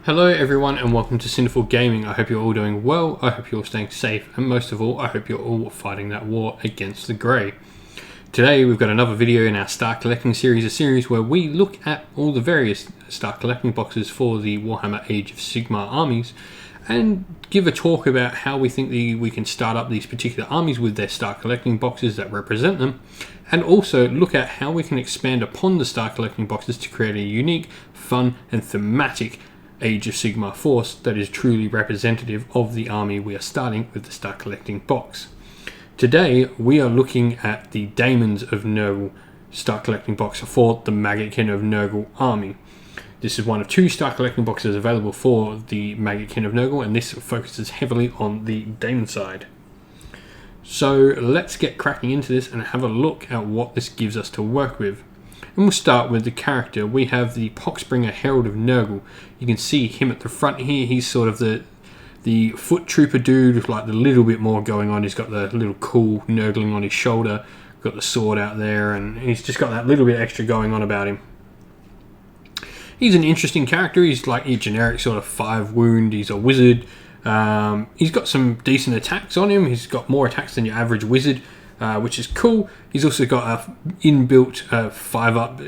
Hello everyone and welcome to Sinful Gaming. I hope you're all doing well, I hope you're all staying safe, and most of all, I hope you're all fighting that war against the Grey. Today we've got another video in our Star Collecting series, a series where we look at all the various Star Collecting boxes for the Warhammer Age of Sigmar armies, and give a talk about how we think we can start up these particular armies with their Star Collecting boxes that represent them, and also look at how we can expand upon the Star Collecting boxes to create a unique, fun and thematic Age of Sigmar force that is truly representative of the army we are starting with the Star Collecting box. Today we are looking at the Daemons of Nurgle Star Collecting box for the Maggotkin of Nurgle army. This is one of two Star Collecting boxes available for the Maggotkin of Nurgle, and this focuses heavily on the Damon side. So let's get cracking into this and have a look at what this gives us to work with. And we'll start with the character. We have the Poxbringer Herald of Nurgle. You can see him at the front here. He's sort of the foot trooper dude with like the little bit more going on. He's got the little cool Nurgling on his shoulder, got the sword out there, and he's just got that little bit extra going on about him. He's an interesting character. He's like a generic sort of 5 wound. He's a wizard. He's got some decent attacks on him. He's got more attacks than your average wizard, which is cool. He's also got an inbuilt 5-up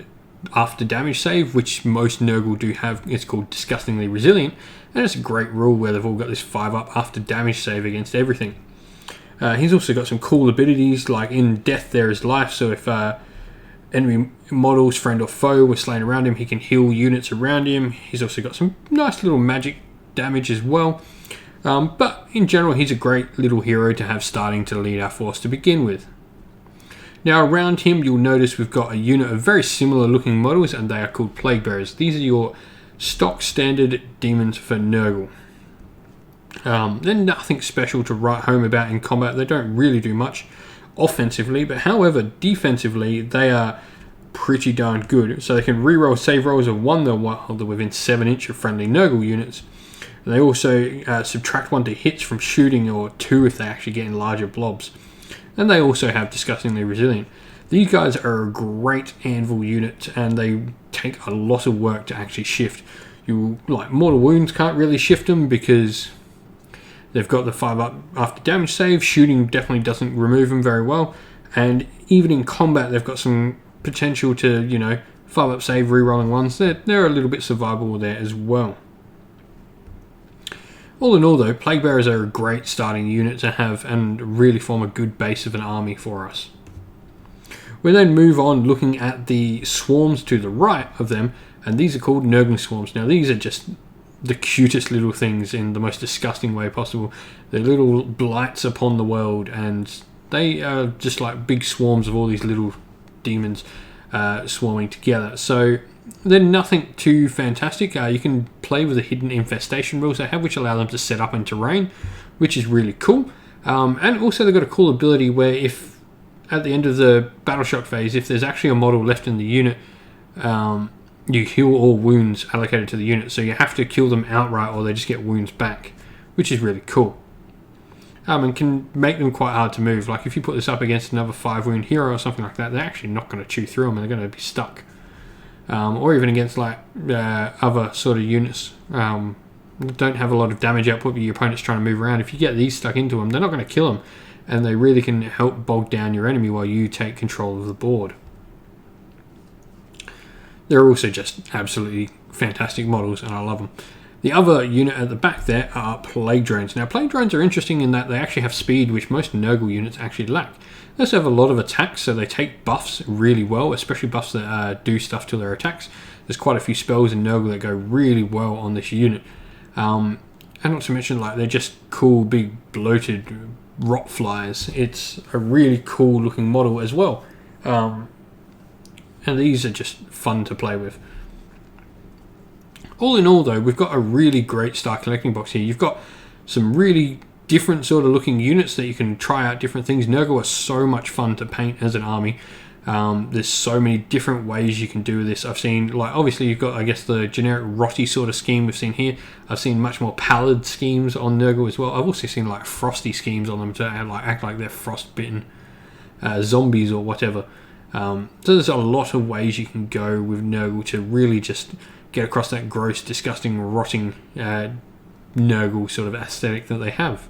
after damage save, which most Nurgle do have. It's called Disgustingly Resilient, and it's a great rule where they've all got this 5-up after damage save against everything. He's also got some cool abilities, like in Death There Is Life, so if enemy models, friend or foe, were slain around him, he can heal units around him. He's also got some nice little magic damage as well. But in general, he's a great little hero to have starting to lead our force to begin with. Now around him, you'll notice we've got a unit of very similar looking models, and they are called Plague Bearers. These are your stock standard Demons for Nurgle. They're nothing special to write home about in combat. They don't really do much offensively, but however, defensively, they are pretty darn good. So they can reroll save rolls of 1 while they're within 7 inch of friendly Nurgle units. They also subtract 1 to hits from shooting, or 2 if they actually get in larger blobs. And they also have Disgustingly Resilient. These guys are a great anvil unit, and they take a lot of work to actually shift. Like Mortal Wounds can't really shift them because they've got the 5-up after damage save. Shooting definitely doesn't remove them very well. And even in combat, they've got some potential to, 5-up save, rerolling ones. They're a little bit survivable there as well. All in all though, Plague Bearers are a great starting unit to have and really form a good base of an army for us. We then move on looking at the swarms to the right of them, and these are called Nurgling Swarms. Now these are just the cutest little things in the most disgusting way possible. They're little blights upon the world, and they are just like big swarms of all these little demons swarming together. So they're nothing too fantastic. You can play with the hidden infestation rules they have, which allow them to set up in terrain, which is really cool. And also they've got a cool ability where if at the end of the battle shock phase, if there's actually a model left in the unit, you heal all wounds allocated to the unit. So you have to kill them outright or they just get wounds back, which is really cool. And can make them quite hard to move. Like if you put this up against another 5-wound hero or something like that, they're actually not going to chew through them and they're going to be stuck. Or even against like other sort of units don't have a lot of damage output, but your opponent's trying to move around. If you get these stuck into them, they're not going to kill them, and they really can help bog down your enemy while you take control of the board. They're also just absolutely fantastic models, and I love them. The other unit at the back there are Plague Drones. Now, Plague Drones are interesting in that they actually have speed, which most Nurgle units actually lack. They also have a lot of attacks, so they take buffs really well, especially buffs that do stuff to their attacks. There's quite a few spells in Nurgle that go really well on this unit. And not to mention, like, they're just cool, big, bloated rot flies. It's a really cool looking model as well. And these are just fun to play with. All in all though, we've got a really great Star Collecting box here. You've got some really different sort of looking units that you can try out different things. Nurgle are so much fun to paint as an army. There's so many different ways you can do this. I've seen, like, obviously you've got, I guess, the generic rotty sort of scheme we've seen here. I've seen much more pallid schemes on Nurgle as well. I've also seen like frosty schemes on them to act like they're frostbitten zombies or whatever. So there's a lot of ways you can go with Nurgle to really just get across that gross, disgusting, rotting Nurgle sort of aesthetic that they have.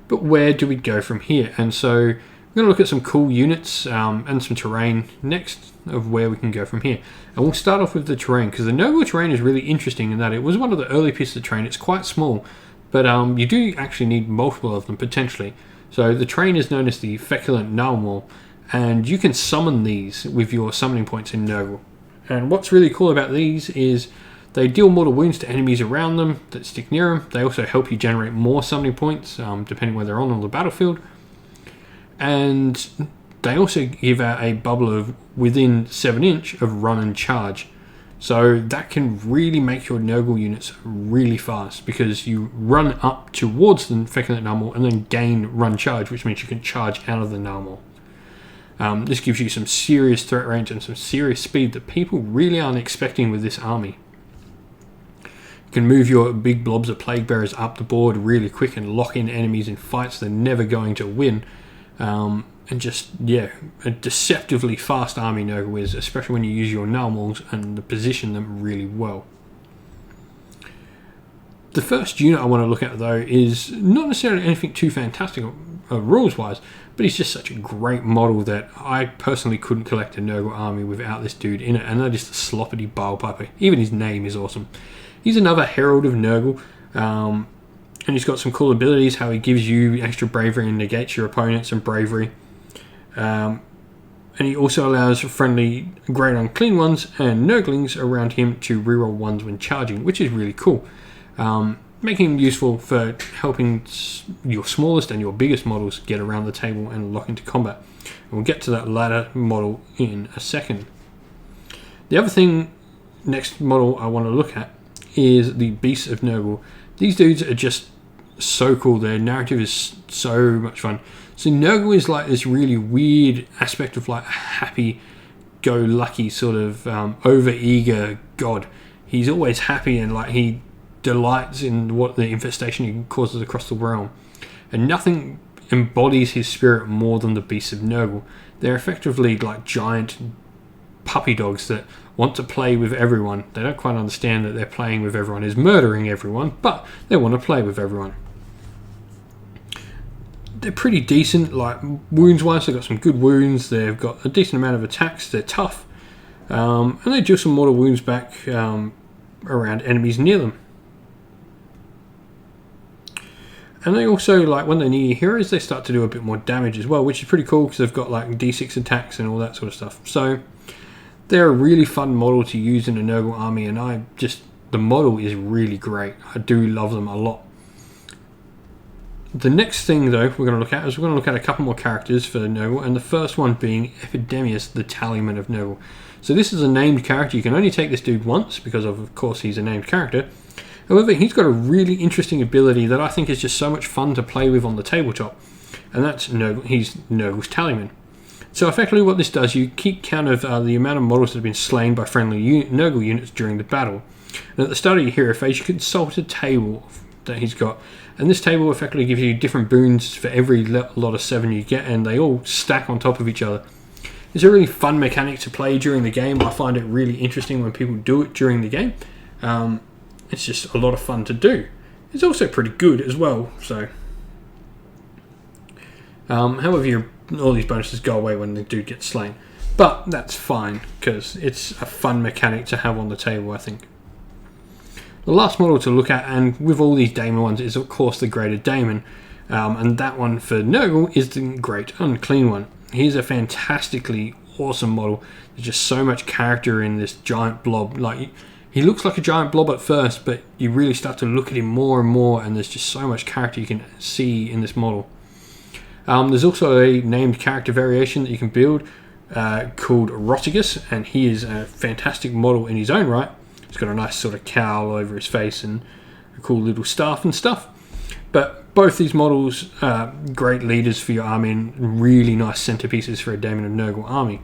But where do we go from here? And so we're going to look at some cool units and some terrain next of where we can go from here. And we'll start off with the terrain, because the Nurgle terrain is really interesting in that it was one of the early pieces of terrain. It's quite small, but you do actually need multiple of them potentially. So the terrain is known as the Feculent Narwhal, and you can summon these with your summoning points in Nurgle. And what's really cool about these is they deal mortal wounds to enemies around them that stick near them. They also help you generate more summoning points, depending where they're on the battlefield. And they also give out a bubble of within 7 inch of run and charge. So that can really make your Nurgle units really fast, because you run up towards the Feculent Narwhal and then gain run charge, which means you can charge out of the Narwhal. This gives you some serious threat range and some serious speed that people really aren't expecting with this army. You can move your big blobs of Plague Bearers up the board really quick and lock in enemies in fights they're never going to win. And just, yeah, a deceptively fast army Nurgle is, especially when you use your Narwhals and position them really well. The first unit I want to look at, though, is not necessarily anything too fantastic rules-wise, but he's just such a great model that I personally couldn't collect a Nurgle army without this dude in it, and that is the Sloppity Bilepiper. Even his name is awesome. He's another Herald of Nurgle, and he's got some cool abilities, how he gives you extra bravery and negates your opponents and bravery. And he also allows friendly Great Unclean Ones and Nurglings around him to reroll ones when charging, which is really cool. Making him useful for helping your smallest and your biggest models get around the table and lock into combat. And we'll get to that latter model in a second. The other thing, next model I want to look at, is the Beasts of Nurgle. These dudes are just so cool. Their narrative is so much fun. So Nurgle is like this really weird aspect of like a happy-go-lucky sort of over-eager god. He's always happy and like he delights in what the infestation he causes across the realm. And nothing embodies his spirit more than the Beasts of Nurgle. They're effectively like giant puppy dogs that want to play with everyone. They don't quite understand that they're playing with everyone is murdering everyone, but they want to play with everyone. They're pretty decent, like wounds-wise. They've got some good wounds. They've got a decent amount of attacks. They're tough, and they deal some mortal wounds back around enemies near them. And they also, like when they're near heroes, they start to do a bit more damage as well, which is pretty cool because they've got like D6 attacks and all that sort of stuff. So they're a really fun model to use in a Nurgle army, and the model is really great. I do love them a lot. The next thing, though, we're going to look at is we're going to look at a couple more characters for Nurgle, and the first one being Epidemius, the TallyMan of Nurgle. So this is a named character. You can only take this dude once because of course, he's a named character. However, he's got a really interesting ability that I think is just so much fun to play with on the tabletop, and that's Nurgle. He's Nurgle's TallyMan. So effectively what this does, you keep count of the amount of models that have been slain by friendly Nurgle units during the battle. And at the start of your hero phase, you consult a table that he's got. And this table effectively gives you different boons for every lot of 7 you get, and they all stack on top of each other. It's a really fun mechanic to play during the game. I find it really interesting when people do it during the game. It's just a lot of fun to do. It's also pretty good as well. So, however, all these bonuses go away when the dude gets slain. But that's fine, because it's a fun mechanic to have on the table, I think. The last model to look at, and with all these Daemon ones, is of course the Greater Daemon. And that one for Nurgle is the Great Unclean One. He's a fantastically awesome model. There's just so much character in this giant blob. Like, he looks like a giant blob at first, but you really start to look at him more and more, and there's just so much character you can see in this model. There's also a named character variation that you can build called Rotigus, and he is a fantastic model in his own right. He's got a nice sort of cowl over his face and a cool little staff and stuff. But both these models are great leaders for your army and really nice centerpieces for a Daemon of Nurgle army.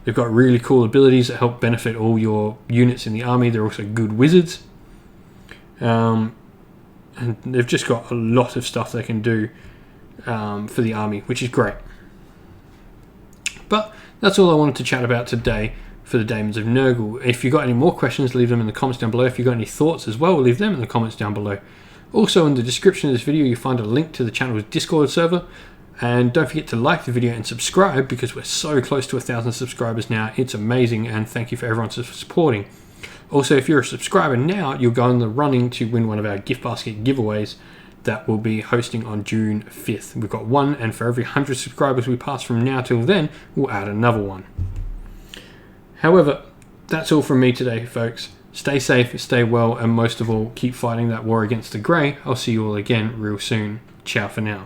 They've got really cool abilities that help benefit all your units in the army. They're also good wizards. And they've just got a lot of stuff they can do for the army, which is great. But that's all I wanted to chat about today for the Daemons of Nurgle. If you've got any more questions, leave them in the comments down below. If you've got any thoughts as well, leave them in the comments down below. Also, in the description of this video, you'll find a link to the channel's Discord server. And don't forget to like the video and subscribe, because we're so close to 1,000 subscribers now. It's amazing, and thank you for everyone for supporting. Also, if you're a subscriber now, you'll go in the running to win one of our gift basket giveaways that we'll be hosting on June 5th. We've got one, and for every 100 subscribers we pass from now till then, we'll add another one. However, that's all from me today, folks. Stay safe, stay well, and most of all, keep fighting that war against the Grey. I'll see you all again real soon. Ciao for now.